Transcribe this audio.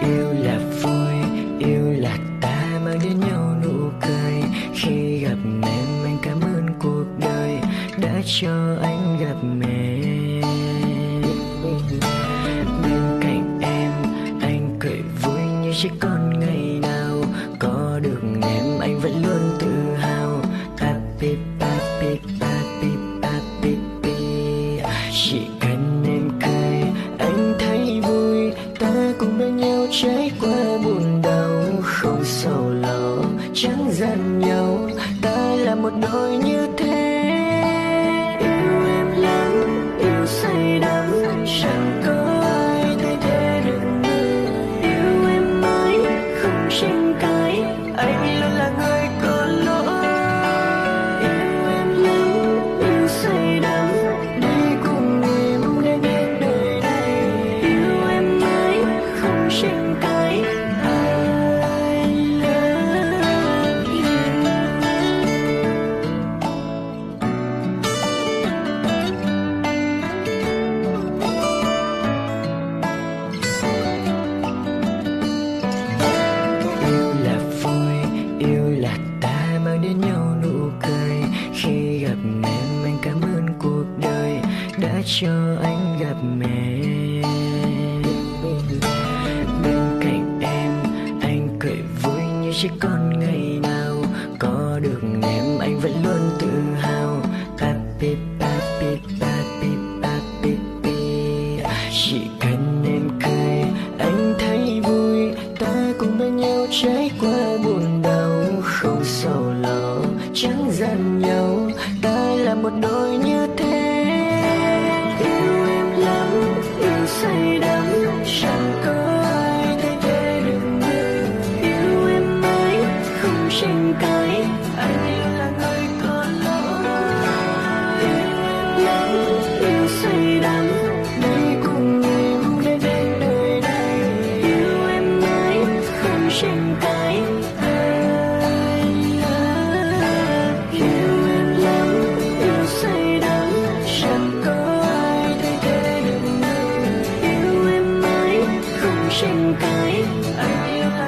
Yêu là vui, yêu là ta mang đến nhau nụ cười. Khi gặp em anh cảm ơn cuộc đời đã cho anh gặp em. Bên cạnh em anh cười vui như chiếc con ngày nào. Có được em anh vẫn luôn tự hào. Papi papi papi papi pi. Chỉ cần em cười anh thấy vui. Ta cùng bên nhau trải qua buồn đau. Không sầu lo chẳng giận nhau. Ta là một đôi như thế. Yêu em lắm, yêu say đắm, chẳng có ai thay thế được người. Yêu em mãi không tranh cãi, anh luôn là người có lỗi. Yêu em lắm, yêu say đắm, đi cùng em đến hết đời này. Yêu em mãi không tranh cãi, I love you. Yêu là vui, yêu là ta mang đến nhau nụ cười. Khi gặp em anh cảm ơn cuộc đời đã cho anh gặp em. Bên cạnh em anh cười vui như chiếc con ngày nào. Có được em anh vẫn luôn tự hào. Papi papi papi papi pi. Chỉ cần em cười anh thấy vui. Ta cùng bên nhau trải qua buồn đau. Không sầu lo chẳng giận nhau. Ta là một đôi như thế. Yêu em lắm, yêu say đắm, chẳng có ai thay thế được người. Yêu em mãi không tranh cãi, anh luôn là người có lỗi. Yêu em lắm, yêu say đắm, đi cùng em đến hết đời này. Yêu em mãi không tranh cãi, I love you. Yêu em lắm, yêu say đắm, chẳng có ai thay thế được người. Yêu em mãi không tranh cãi, anh yêu là